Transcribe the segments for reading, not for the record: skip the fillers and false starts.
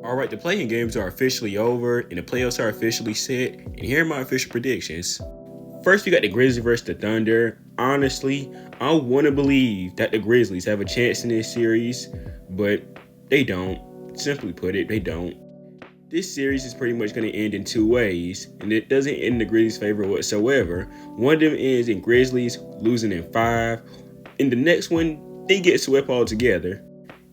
Alright, the playing games are officially over and the playoffs are officially set, and here are my official predictions. First, we got the Grizzlies versus the Thunder. Honestly, I want to believe that the Grizzlies have a chance in this series, but they don't. Simply put it, they don't. This series is pretty much going to end in two ways, and it doesn't end in the Grizzlies' favor whatsoever. One of them ends in Grizzlies losing in 5. In the next one, they get swept altogether.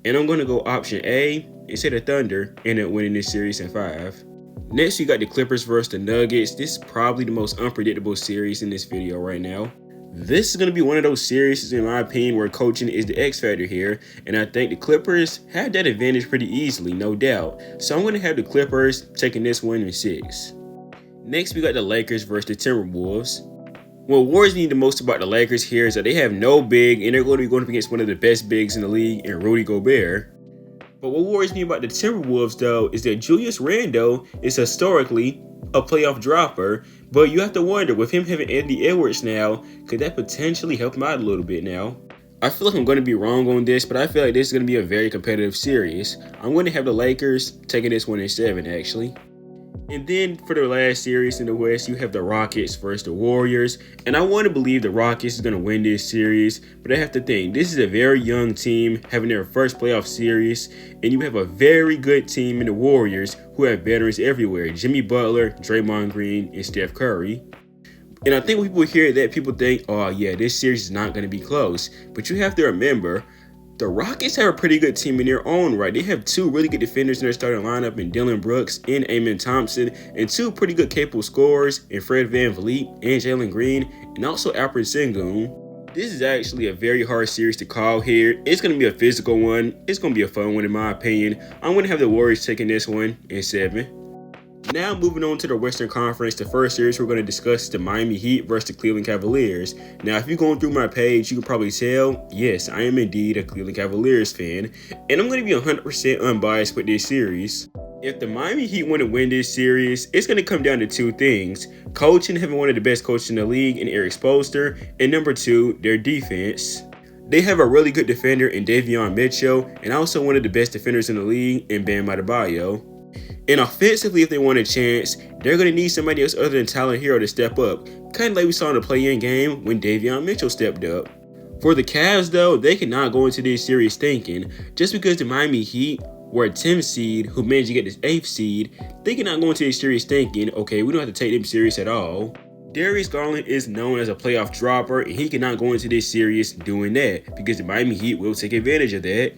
And I'm going to go option A instead of Thunder end up winning this series in 5. Next, you got the Clippers versus the Nuggets. This is probably the most unpredictable series in this video right now. This is going to be one of those series, in my opinion, where coaching is the X factor here. And I think the Clippers have that advantage pretty easily, no doubt. So I'm going to have the Clippers taking this one in 6. Next, we got the Lakers versus the Timberwolves. What worries me the most about the Lakers here is that they have no big, and they're going to be going up against one of the best bigs in the league in Rudy Gobert. But what worries me about the Timberwolves, though, is that Julius Randle is historically a playoff dropper, but you have to wonder, with him having Anthony Edwards now, could that potentially help him out a little bit now? I feel like I'm going to be wrong on this, but I feel like this is going to be a very competitive series. I'm going to have the Lakers taking this one in 7, actually. And then for the last series in the West, you have the Rockets versus the Warriors. And I want to believe the Rockets is going to win this series. But I have to think, this is a very young team having their first playoff series. And you have a very good team in the Warriors who have veterans everywhere. Jimmy Butler, Draymond Green, and Steph Curry. And I think when people hear that, people think, oh yeah, this series is not going to be close. But you have to remember, the Rockets have a pretty good team in their own right. They have 2 really good defenders in their starting lineup in Dillon Brooks and Amen Thompson, and 2 pretty good capable scorers in Fred VanVleet and Jalen Green, and also Alperen Sengun. This is actually a very hard series to call here. It's going to be a physical one. It's going to be a fun one in my opinion. I'm going to have the Warriors taking this one in 7. Now moving on to the Western Conference, the first series we're going to discuss is the Miami Heat versus the Cleveland Cavaliers. Now, if you're going through my page, you can probably tell, yes, I am indeed a Cleveland Cavaliers fan, and I'm going to be 100% unbiased with this series. If the Miami Heat want to win this series, it's going to come down to 2 things. Coaching, having one of the best coaches in the league in Eric Spoelstra, and number 2, their defense. They have a really good defender in Davion Mitchell, and also one of the best defenders in the league in Bam Adebayo. And offensively, if they want a chance, they're going to need somebody else other than Tyler Hero to step up, kind of like we saw in the play-in game when Davion Mitchell stepped up. For the Cavs, though, they cannot go into this series thinking, just because the Miami Heat were a 10th seed who managed to get this 8th seed, they cannot go into this series thinking, okay, we don't have to take them serious at all. Darius Garland is known as a playoff dropper, and he cannot go into this series doing that, because the Miami Heat will take advantage of that.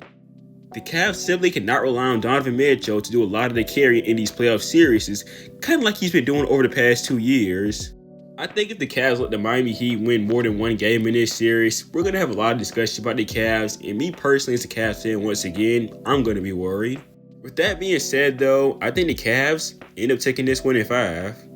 The Cavs simply cannot rely on Donovan Mitchell to do a lot of the carrying in these playoff series, kind of like he's been doing over the past 2 years. I think if the Cavs let the Miami Heat win more than one game in this series, we're going to have a lot of discussion about the Cavs, and me personally as a Cavs fan, once again, I'm going to be worried. With that being said though, I think the Cavs end up taking this one in 5.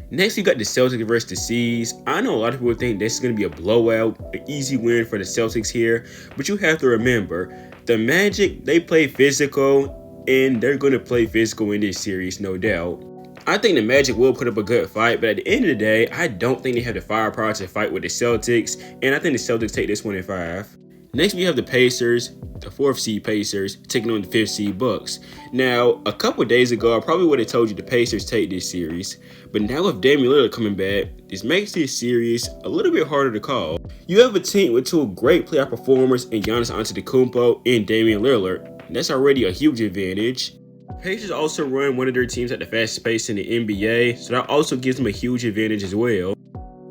Next, you got the Celtics versus the C's. I know a lot of people think this is going to be a blowout, an easy win for the Celtics here, but you have to remember, the Magic, they play physical, and they're going to play physical in this series, no doubt. I think the Magic will put up a good fight, but at the end of the day, I don't think they have the firepower to fight with the Celtics, and I think the Celtics take this one in 5. Next, we have the Pacers, the 4th seed Pacers, taking on the 5th seed Bucks. Now, a couple days ago, I probably would have told you the Pacers take this series, but now with Damian Lillard coming back, this makes this series a little bit harder to call. You have a team with 2 great playoff performers in Giannis Antetokounmpo and Damian Lillard, and that's already a huge advantage. Pacers also run one of their teams at the fastest pace in the NBA, so that also gives them a huge advantage as well.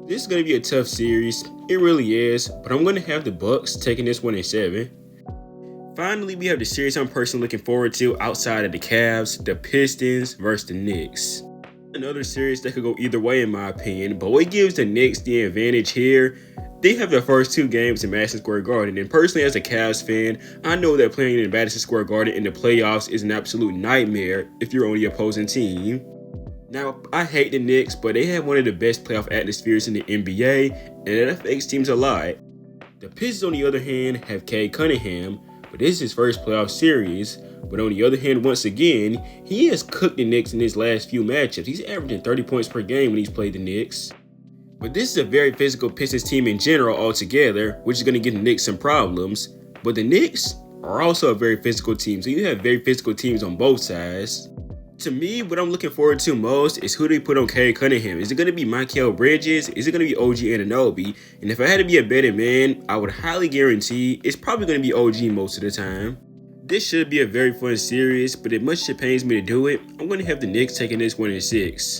This is going to be a tough series, it really is, but I'm going to have the Bucks taking this one in 7. Finally, we have the series I'm personally looking forward to outside of the Cavs, the Pistons versus the Knicks. Another series that could go either way in my opinion, but what gives the Knicks the advantage here, they have their first 2 games in Madison Square Garden, and personally as a Cavs fan, I know that playing in Madison Square Garden in the playoffs is an absolute nightmare if you're on the opposing team. Now, I hate the Knicks, but they have one of the best playoff atmospheres in the NBA, and that affects teams a lot. The Pistons, on the other hand, have Cade Cunningham, but this is his first playoff series. But on the other hand, once again, he has cooked the Knicks in his last few matchups. He's averaging 30 points per game when he's played the Knicks. But this is a very physical Pistons team in general altogether, which is going to give the Knicks some problems. But the Knicks, are also a very physical team. So you have very physical teams on both sides. To me, what I'm looking forward to most is who they put on Cade Cunningham. Is it going to be Mikal Bridges? Is it going to be OG Anunoby? And if I had to be a betting man, I would highly guarantee it's probably going to be OG most of the time. This should be a very fun series, but as much as it pains me to do it, I'm going to have the Knicks taking this 1 in 6.